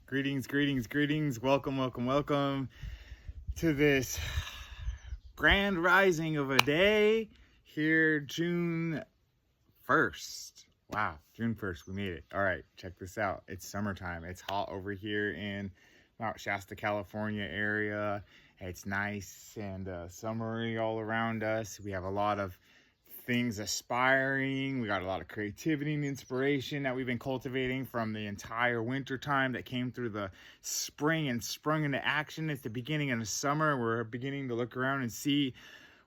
Greetings. Welcome to this grand rising of a day here, June 1st. Wow, June 1st, we made it. All right, check this out. It's summertime. It's hot over here in Mount Shasta, California area. It's nice and summery all around us. We have a lot of things aspiring. We got a lot of creativity and inspiration that we've been cultivating from the entire winter time that came through the spring and sprung into action. It's the beginning of the summer. We're beginning to look around and see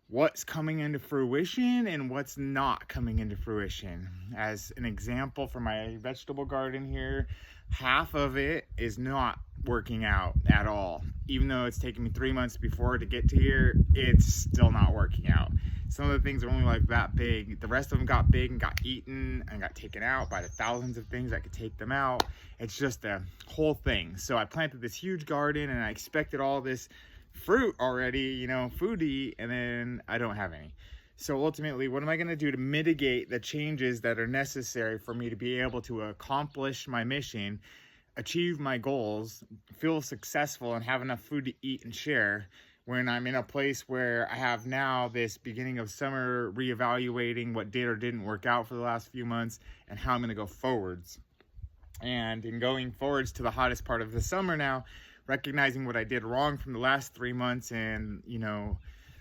what's coming into fruition and what's not coming into fruition. As an example, for my vegetable garden here, half of it is not working out at all. Even though it's taken me 3 months before to get to here, it's still not working out. Some of the things are only like that big. The rest of them got big and got eaten and got taken out by the thousands of things that could take them out. It's just a whole thing. So I planted this huge garden and I expected all this fruit already, food to eat, and then I don't have any. So ultimately, what am I going to do to mitigate the changes that are necessary for me to be able to accomplish my mission, achieve my goals, feel successful, and have enough food to eat and share when I'm in a place where I have now this beginning of summer reevaluating what did or didn't work out for the last few months and how I'm going to go forwards. And in going forwards to the hottest part of the summer now, recognizing what I did wrong from the last 3 months and,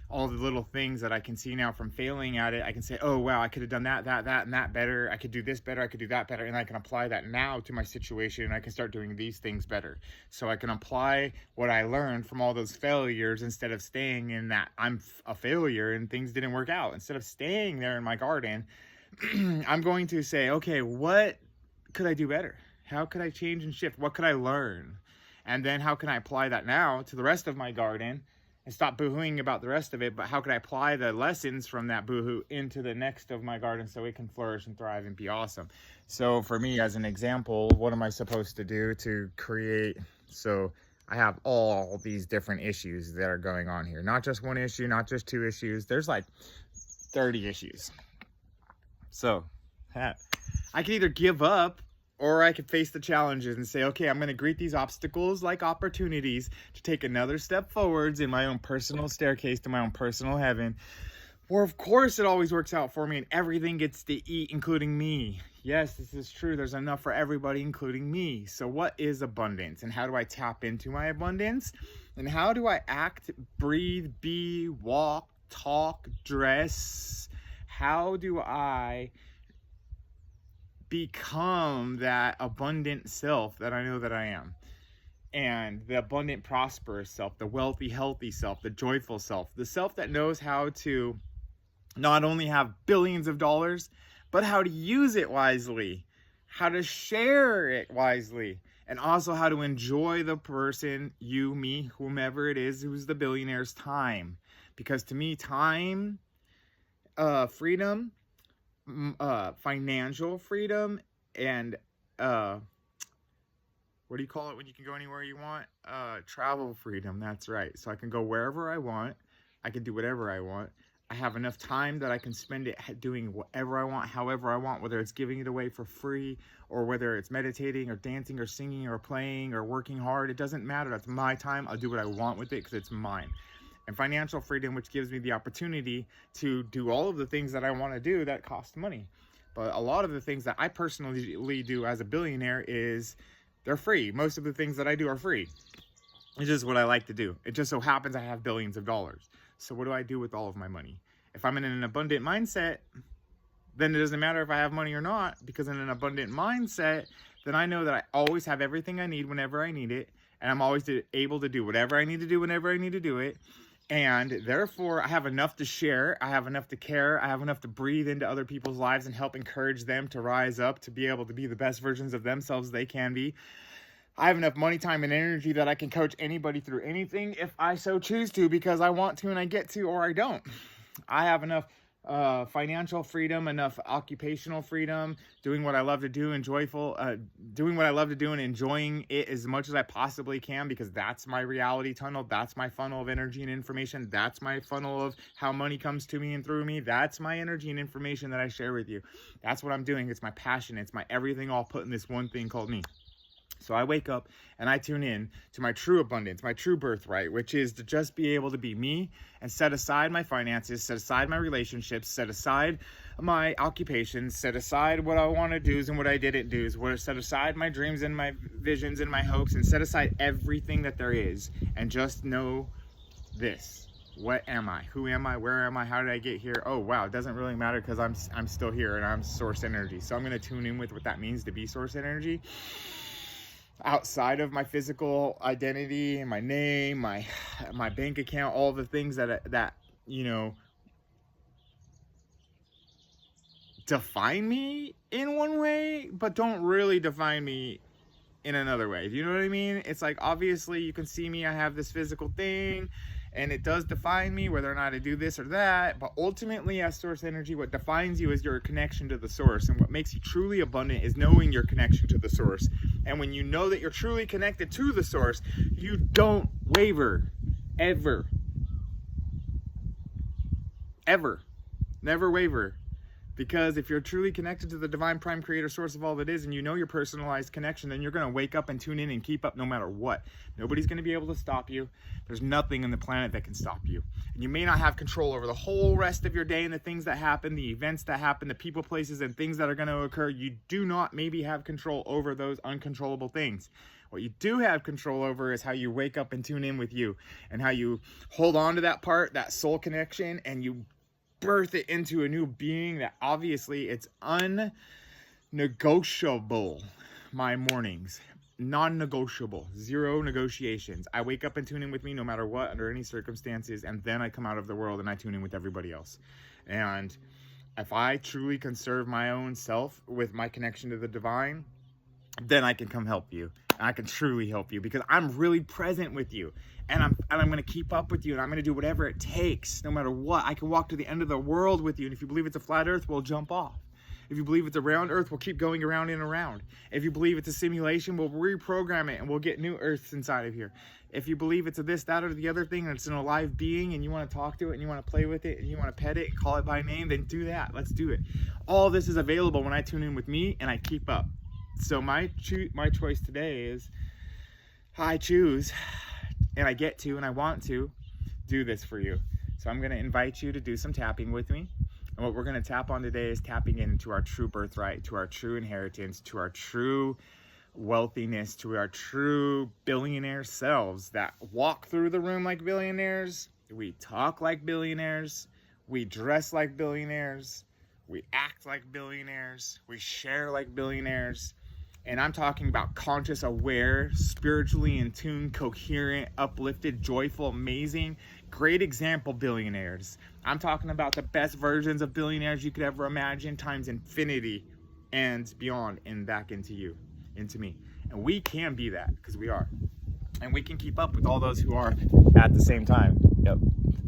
all the little things that I can see now from failing at it, I can say, oh, wow, I could have done that, and that better. I could do this better. I could do that better. And I can apply that now to my situation, and I can start doing these things better. So I can apply what I learned from all those failures instead of staying in that I'm a failure and things didn't work out. Instead of staying there in my garden, I'm going to say, okay, what could I do better? How could I change and shift? What could I learn? And then how can I apply that now to the rest of my garden and stop boohooing about the rest of it? But how could I apply the lessons from that boohoo into the next of my garden so it can flourish and thrive and be awesome? So for me, as an example, what am I supposed to do to create? So I have all these different issues that are going on here. Not just one issue, not just two issues. There's like 30 issues. So I can either give up, or I could face the challenges and say, okay, I'm going to greet these obstacles like opportunities to take another step forwards in my own personal staircase to my own personal heaven. Or of course it always works out for me and everything gets to eat, including me. Yes, this is true. There's enough for everybody, including me. So what is abundance and how do I tap into my abundance? And how do I act, breathe, be, walk, talk, dress? How do I become that abundant self that I know that I am? And the abundant, prosperous self, the wealthy, healthy self, the joyful self, the self that knows how to not only have billions of dollars, but how to use it wisely, how to share it wisely, and also how to enjoy the person, you, me, whomever it is, who's the billionaire's time. Because to me, time, freedom, financial freedom, and what do you call it when you can go anywhere you want? Travel freedom. That's right. So I can go wherever I want. I can do whatever I want. I have enough time that I can spend it doing whatever I want, however I want, whether it's giving it away for free or whether it's meditating or dancing or singing or playing or working hard. It doesn't matter. That's my time. I'll do what I want with it because it's mine. And financial freedom, which gives me the opportunity to do all of the things that I want to do that cost money. But a lot of the things that I personally do as a billionaire they're free. Most of the things that I do are free. It's just what I like to do. It just so happens I have billions of dollars. So what do I do with all of my money? If I'm in an abundant mindset, then it doesn't matter if I have money or not, because in an abundant mindset, then I know that I always have everything I need whenever I need it. And I'm always able to do whatever I need to do whenever I need to do it. And therefore, I have enough to share, I have enough to care, I have enough to breathe into other people's lives and help encourage them to rise up, to be able to be the best versions of themselves they can be. I have enough money, time, and energy that I can coach anybody through anything if I so choose to, because I want to and I get to, or I don't. I have enough financial freedom, enough occupational freedom, doing what I love to do, doing what I love to do and enjoying it as much as I possibly can, because that's my reality tunnel. That's my funnel of energy and information. That's my funnel of how money comes to me and through me. That's my energy and information that I share with you. That's what I'm doing. It's my passion. It's my everything all put in this one thing called me. So I wake up and I tune in to my true abundance, my true birthright, which is to just be able to be me and set aside my finances, set aside my relationships, set aside my occupations, set aside what I want to do and what I didn't do, set aside my dreams and my visions and my hopes, and set aside everything that there is, and just know this. What am I? Who am I? Where am I? How did I get here? Oh wow, it doesn't really matter because I'm still here and I'm source energy. So I'm going to tune in with what that means to be source energy outside of my physical identity and my name, my bank account, all the things that you know define me in one way, but don't really define me in another way. Do you know what I mean? It's like, obviously you can see me, I have this physical thing and it does define me whether or not I do this or that, but ultimately as source energy, what defines you is your connection to the source, and what makes you truly abundant is knowing your connection to the source. And when you know that you're truly connected to the source, you don't waver, ever, never waver. Because if you're truly connected to the divine prime creator source of all that is, and you know your personalized connection, then you're going to wake up and tune in and keep up no matter what. Nobody's going to be able to stop you. There's nothing on the planet that can stop you. And you may not have control over the whole rest of your day and the things that happen, the events that happen, the people, places, and things that are going to occur. You do not maybe have control over those uncontrollable things. What you do have control over is how you wake up and tune in with you, and how you hold on to that part, that soul connection, and you birth it into a new being that obviously it's unnegotiable. My mornings, non-negotiable, zero negotiations. I wake up and tune in with me no matter what, under any circumstances, and then I come out of the world and I tune in with everybody else. And if I truly conserve my own self with my connection to the divine, then I can come help you. I can truly help you because I'm really present with you, and I'm going to keep up with you, and I'm going to do whatever it takes, no matter what. I can walk to the end of the world with you, and if you believe it's a flat earth, we'll jump off. If you believe it's a round earth, we'll keep going around and around. If you believe it's a simulation, we'll reprogram it and we'll get new earths inside of here. If you believe it's a this, that, or the other thing, and it's an alive being, and you want to talk to it and you want to play with it and you want to pet it and call it by name, then do that. Let's do it. All this is available when I tune in with me and I keep up. So my choice today is I choose, and I get to, and I want to do this for you. So I'm going to invite you to do some tapping with me. And what we're going to tap on today is tapping into our true birthright, to our true inheritance, to our true wealthiness, to our true billionaire selves that walk through the room like billionaires. We talk like billionaires. We dress like billionaires. We act like billionaires. We share like billionaires. And I'm talking about conscious, aware, spiritually in tune, coherent, uplifted, joyful, amazing, great example billionaires. I'm talking about the best versions of billionaires you could ever imagine, times infinity and beyond, and back into you, into me. And we can be that, because we are. And we can keep up with all those who are at the same time. Yep,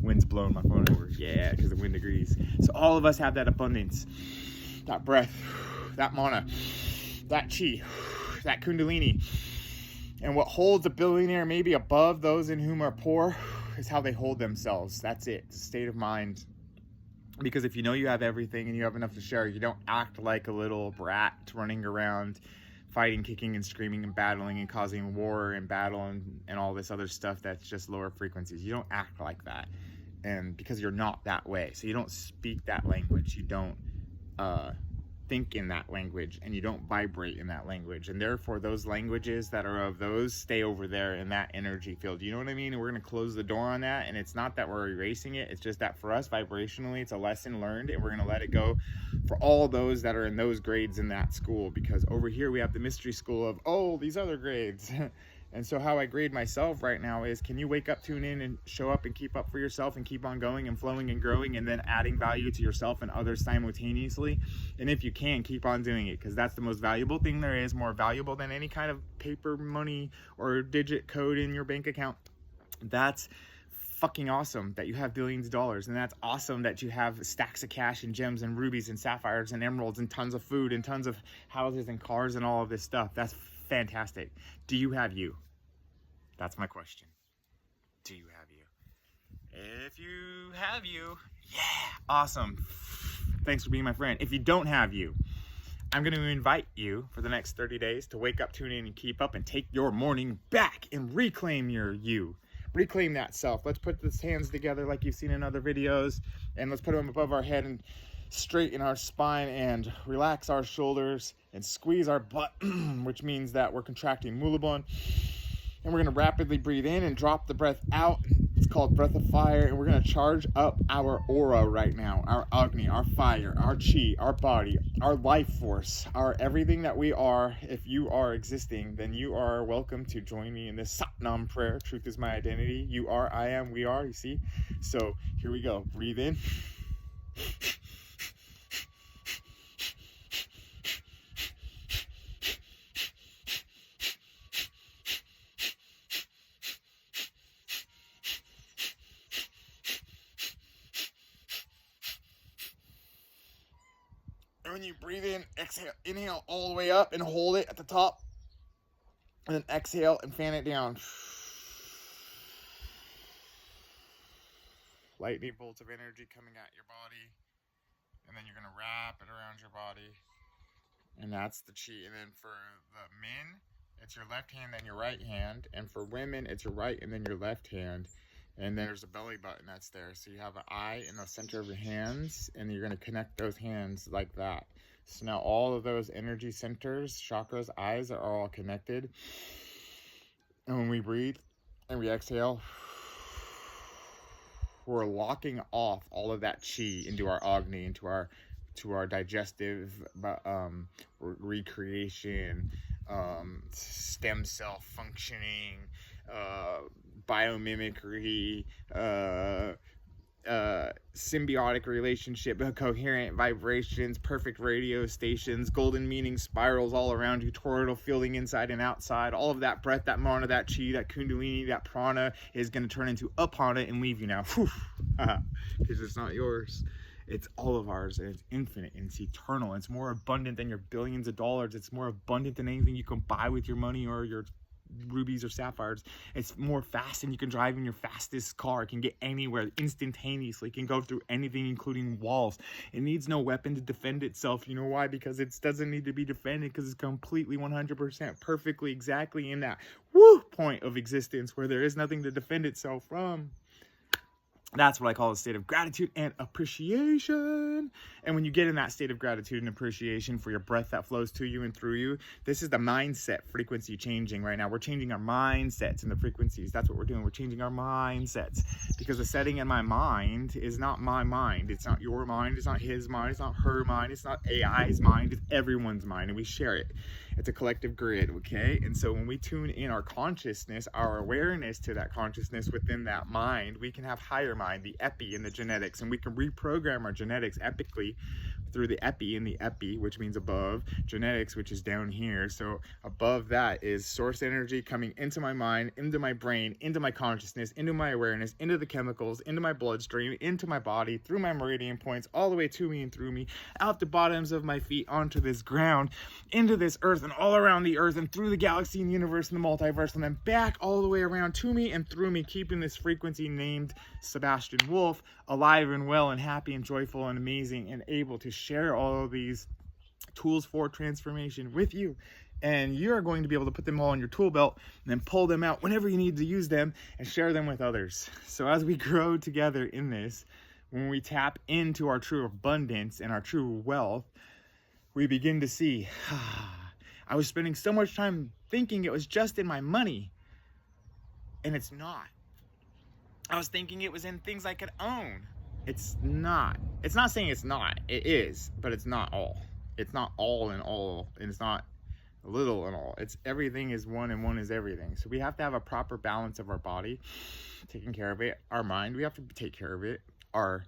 wind's blowing my phone over. Yeah, because the wind agrees. So all of us have that abundance, that breath, that mana, that chi, that kundalini. And what holds a billionaire maybe above those in whom are poor is how they hold themselves. That's it. It's a state of mind. Because if you know you have everything and you have enough to share, you don't act like a little brat running around fighting, kicking, and screaming and battling and causing war and battle and all this other stuff that's just lower frequencies. You don't act like that. And because you're not that way. So you don't speak that language. You don't think in that language, and you don't vibrate in that language, and therefore those languages that are of those stay over there in that energy field. You know what I mean? And we're going to close the door on that, and it's not that we're erasing it, it's just that for us vibrationally it's a lesson learned, and we're going to let it go for all those that are in those grades in that school, because over here we have the mystery school of, oh, these other grades. And so how I grade myself right now is, can you wake up, tune in, and show up and keep up for yourself and keep on going and flowing and growing and then adding value to yourself and others simultaneously? And if you can, keep on doing it, because that's the most valuable thing there is, more valuable than any kind of paper money or digit code in your bank account. That's fucking awesome that you have billions of dollars, and that's awesome that you have stacks of cash and gems and rubies and sapphires and emeralds and tons of food and tons of houses and cars and all of this stuff. That's fantastic. Do you have you? That's my question. Do you have you? If you have you, yeah, awesome. Thanks for being my friend. If you don't have you, I'm going to invite you for the next 30 days to wake up, tune in, and keep up and take your morning back and reclaim your you. Reclaim that self. Let's put these hands together like you've seen in other videos, and let's put them above our head and straighten our spine and relax our shoulders and squeeze our butt, which means that we're contracting mulabon. And we're going to rapidly breathe in and drop the breath out. It's called breath of fire. And we're going to charge up our aura right now, our Agni, our fire, our chi, our body, our life force, our everything that we are. If you are existing, then you are welcome to join me in this Satnam prayer. Truth is my identity. You are, I am, we are, you see? So here we go. Breathe in. And when you breathe in, exhale, inhale all the way up and hold it at the top. And then exhale and fan it down. Lightning bolts of energy coming at your body. And then you're going to wrap it around your body. And that's the chi. And then for the men, it's your left hand, then your right hand. And for women, it's your right and then your left hand. And there's a belly button that's there. So you have an eye in the center of your hands, and you're going to connect those hands like that. So now all of those energy centers, chakras, eyes are all connected. And when we breathe and we exhale, we're locking off all of that chi into our Agni, into our digestive recreation, stem cell functioning, biomimicry, symbiotic relationship, coherent vibrations, perfect radio stations, golden meaning spirals all around you, toroidal fielding inside and outside. All of that breath, that mana, that chi, that kundalini, that prana is going to turn into apana and leave you now. Because it's not yours. It's all of ours, and it's infinite, and it's eternal. It's more abundant than your billions of dollars. It's more abundant than anything you can buy with your money or your rubies or sapphires. It's more fast than you can drive in your fastest car. It can get anywhere instantaneously. It can go through anything, including walls. It needs no weapon to defend itself. You know why? Because it doesn't need to be defended, because it's completely 100% perfectly exactly in that point of existence where there is nothing to defend itself from. That's what I call a state of gratitude and appreciation. And when you get in that state of gratitude and appreciation for your breath that flows to you and through you, this is the mindset frequency changing right now. We're changing our mindsets and the frequencies. That's what we're doing. We're changing our mindsets, because the setting in my mind is not my mind. It's not your mind. It's not his mind. It's not her mind. It's not AI's mind. It's everyone's mind, and we share it. It's a collective grid, okay? And so when we tune in our consciousness, our awareness to that consciousness within that mind, we can have higher mind, the epi and the genetics, and we can reprogram our genetics epically through the epi and the epi, which means above, genetics, which is down here. So above that is source energy coming into my mind, into my brain, into my consciousness, into my awareness, into the chemicals, into my bloodstream, into my body, through my meridian points, all the way to me and through me, out the bottoms of my feet, onto this ground, into this earth, and all around the earth, and through the galaxy and the universe and the multiverse, and then back all the way around to me and through me, keeping this frequency named Sebastian Wolf alive and well and happy and joyful and amazing, and able to share all of these tools for transformation with you. And you're going to be able to put them all in your tool belt and then pull them out whenever you need to use them and share them with others. So as we grow together in this, when we tap into our true abundance and our true wealth, we begin to see, I was spending so much time thinking it was just in my money, and it's not. I was thinking it was in things I could own. It's not. It's not saying it's not. It is, but it's not all. It's not all in all, and it's not little in all. It's everything is one, and one is everything. So we have to have a proper balance of our body, taking care of it. Our mind, we have to take care of it. Our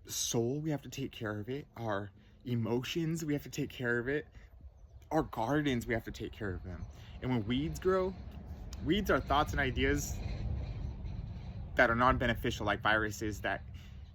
soul, we have to take care of it. Our emotions, we have to take care of it. Our gardens, we have to take care of them. And when weeds grow, weeds are thoughts and ideas that are non-beneficial, like viruses that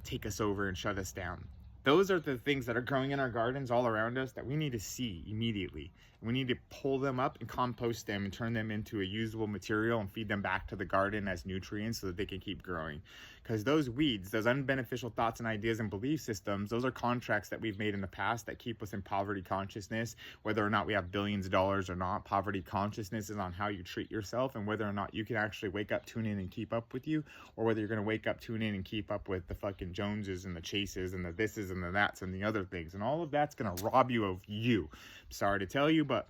take us over and shut us down. Those are the things that are growing in our gardens all around us that we need to see immediately. We need to pull them up and compost them and turn them into a usable material and feed them back to the garden as nutrients so that they can keep growing. Because those weeds, those unbeneficial thoughts and ideas and belief systems, those are contracts that we've made in the past that keep us in poverty consciousness. Whether or not we have billions of dollars or not, poverty consciousness is on how you treat yourself and whether or not you can actually wake up, tune in, and keep up with you, or whether you're going to wake up, tune in, and keep up with the fucking Joneses and the Chases and the thises and the that's and the other things. And all of that's going to rob you of you. I'm sorry to tell you, but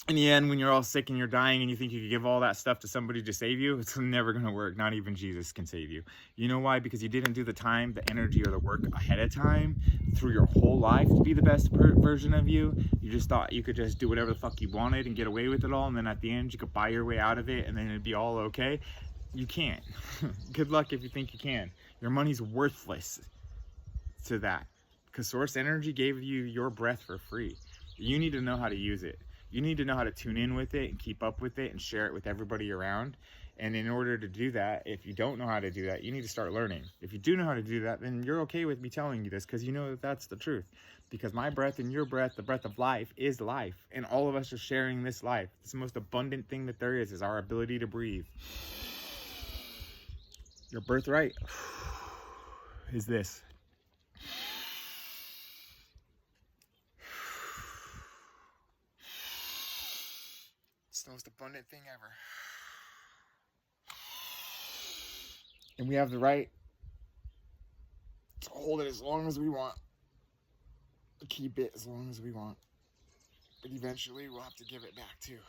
in the end, when you're all sick and you're dying and you think you could give all that stuff to somebody to save you, it's never going to work. Not even Jesus can save you. You know why? Because you didn't do the time, the energy, or the work ahead of time through your whole life to be the best version of you. You just thought you could just do whatever the fuck you wanted and get away with it all. And then at the end, you could buy your way out of it and then it'd be all okay. You can't. Good luck if you think you can. Your money's worthless to that. Because source energy gave you your breath for free. You need to know how to use it. You need to know how to tune in with it and keep up with it and share it with everybody around. And in order to do that, if you don't know how to do that, you need to start learning. If you do know how to do that, then you're okay with me telling you this because you know that that's the truth. Because my breath and your breath, the breath of life, is life. And all of us are sharing this life. It's the most abundant thing that there is our ability to breathe. Your birthright is this. It's the most abundant thing ever. And we have the right to hold it as long as we want. To keep it as long as we want. But eventually we'll have to give it back too.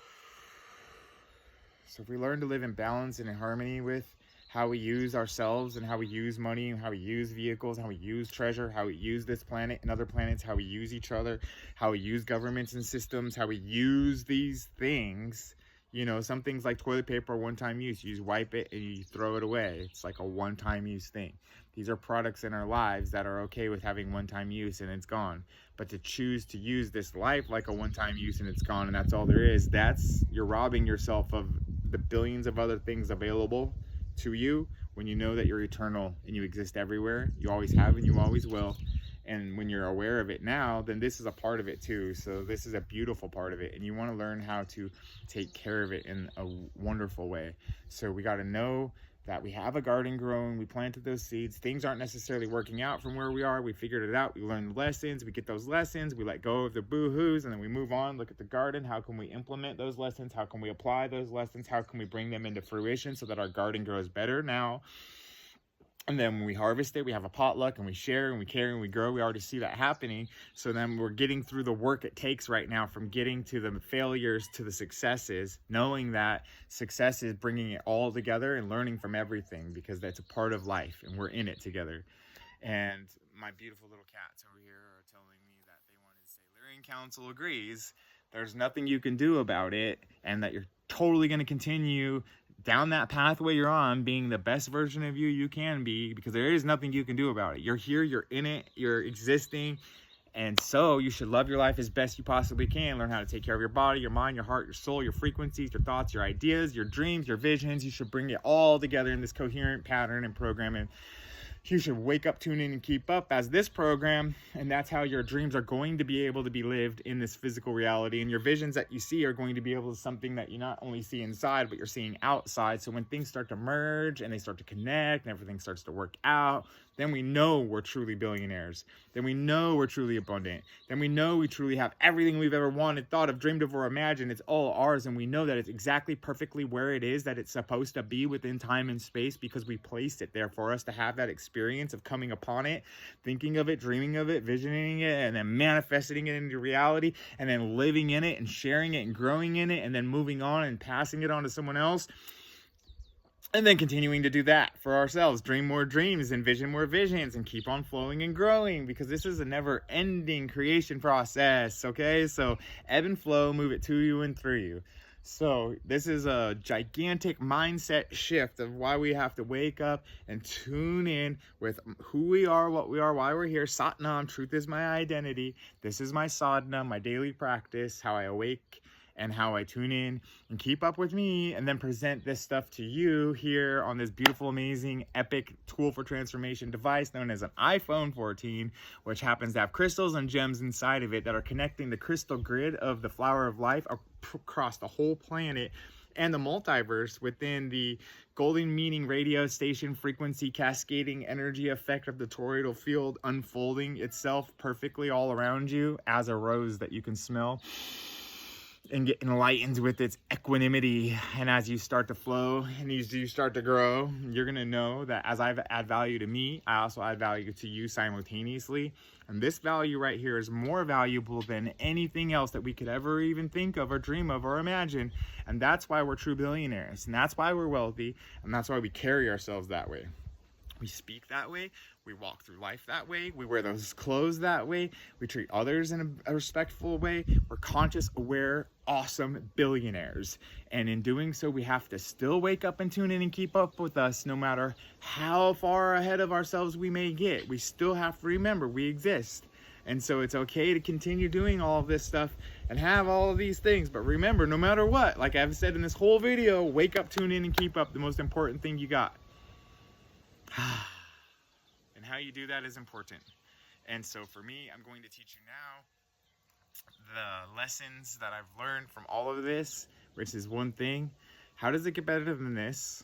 So if we learn to live in balance and in harmony with how we use ourselves and how we use money and how we use vehicles, how we use treasure, how we use this planet and other planets, how we use each other, how we use governments and systems, how we use these things. You know, some things like toilet paper are one-time use. You just wipe it and you throw it away. It's like a one-time use thing. These are products in our lives that are okay with having one-time use and it's gone. But to choose to use this life like a one-time use and it's gone and that's all there is, you're robbing yourself of the billions of other things available to you when you know that you're eternal and you exist everywhere. You always have and you always will. And when you're aware of it now, then this is a part of it too. So this is a beautiful part of it. And you want to learn how to take care of it in a wonderful way. So we got to know that we have a garden growing. We planted those seeds. Things aren't necessarily working out from where we are. We figured it out. We learned lessons. We get those lessons. We let go of the boo-hoos and then we move on. Look at the garden. How can we implement those lessons? How can we apply those lessons? How can we bring them into fruition so that our garden grows better now? And then when we harvest it, we have a potluck and we share and we care and we grow. We already see that happening. So then we're getting through the work it takes right now from getting to the failures to the successes, knowing that success is bringing it all together and learning from everything because that's a part of life and we're in it together. And my beautiful little cats over here are telling me that they wanted to say, Lyrian Council agrees. There's nothing you can do about it and that you're totally going to continue down that pathway you're on, being the best version of you can be, because there is nothing you can do about it. You're here, you're in it, you're existing, and so you should love your life as best you possibly can. Learn how to take care of your body, your mind, your heart, your soul, your frequencies, your thoughts, your ideas, your dreams, your visions. You should bring it all together in this coherent pattern and program, and you should wake up, tune in, and keep up as this program, and that's how your dreams are going to be able to be lived in this physical reality, and your visions that you see are going to be able to something that you not only see inside, but you're seeing outside. So when things start to merge and they start to connect and everything starts to work out, then we know we're truly billionaires. Then we know we're truly abundant. Then we know we truly have everything we've ever wanted, thought of, dreamed of, or imagined. It's all ours, and we know that it's exactly perfectly where it is that it's supposed to be within time and space because we placed it there for us to have that experience of coming upon it, thinking of it, dreaming of it, visioning it, and then manifesting it into reality, and then living in it and sharing it and growing in it, and then moving on and passing it on to someone else. And then continuing to do that for ourselves, dream more dreams, envision more visions, and keep on flowing and growing, because this is a never-ending creation process, okay? So ebb and flow, move it to you and through you. So this is a gigantic mindset shift of why we have to wake up and tune in with who we are, what we are, why we're here. Satnam, truth is my identity. This is my sadhana, my daily practice, how I awake and how I tune in and keep up with me and then present this stuff to you here on this beautiful, amazing, epic tool for transformation device known as an iPhone 14, which happens to have crystals and gems inside of it that are connecting the crystal grid of the flower of life across the whole planet and the multiverse within the golden meaning radio station frequency cascading energy effect of the toroidal field unfolding itself perfectly all around you as a rose that you can smell and get enlightened with its equanimity. And as you start to flow and as you start to grow, you're going to know that as I add value to me, I also add value to you simultaneously. And this value right here is more valuable than anything else that we could ever even think of or dream of or imagine. And that's why we're true billionaires. And that's why we're wealthy. And that's why we carry ourselves that way. We speak that way. We walk through life that way. We wear those clothes that way. We treat others in a respectful way. We're conscious, aware, awesome billionaires. And in doing so, we have to still wake up and tune in and keep up with us no matter how far ahead of ourselves we may get. We still have to remember we exist. And so it's okay to continue doing all of this stuff and have all of these things. But remember, no matter what, like I've said in this whole video, wake up, tune in, and keep up. The most important thing you got. And how you do that is important. And so for me, I'm going to teach you now the lessons that I've learned from all of this, which is one thing. How does it get better than this?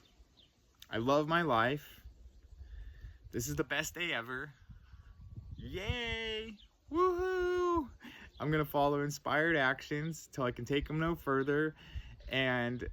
I love my life. This is the best day ever. Yay! Woohoo! I'm going to follow inspired actions till I can take them no further. And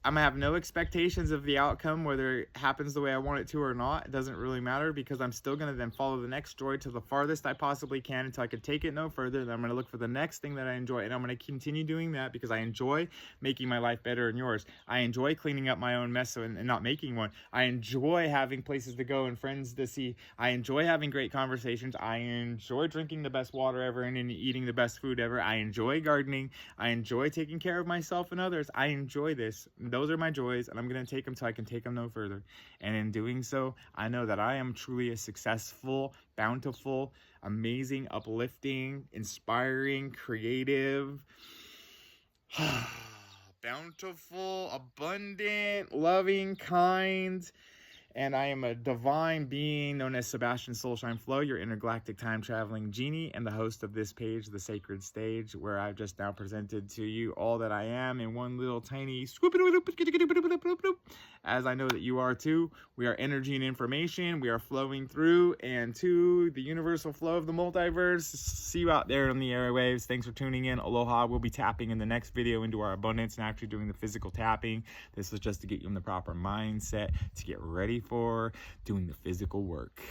I'm gonna have no expectations of the outcome, whether it happens the way I want it to or not. It doesn't really matter, because I'm still gonna then follow the next droid to the farthest I possibly can until I can take it no further. Then I'm gonna look for the next thing that I enjoy, and I'm gonna continue doing that because I enjoy making my life better and yours. I enjoy cleaning up my own mess and not making one. I enjoy having places to go and friends to see. I enjoy having great conversations. I enjoy drinking the best water ever and eating the best food ever. I enjoy gardening. I enjoy taking care of myself and others. I enjoy this. Those are my joys, and I'm going to take them till I can take them no further. And in doing so, I know that I am truly a successful, bountiful, amazing, uplifting, inspiring, creative, bountiful, abundant, loving, kind, and I am a divine being known as Sebastian Soulshine Flow, your intergalactic time-traveling genie, and the host of this page, The Sacred Stage, where I've just now presented to you all that I am in one little tiny as I know that you are too. We are energy and information. We are flowing through and to the universal flow of the multiverse. See you out there on the airwaves. Thanks for tuning in. Aloha. We'll be tapping in the next video into our abundance and actually doing the physical tapping. This was just to get you in the proper mindset to get ready for doing the physical work.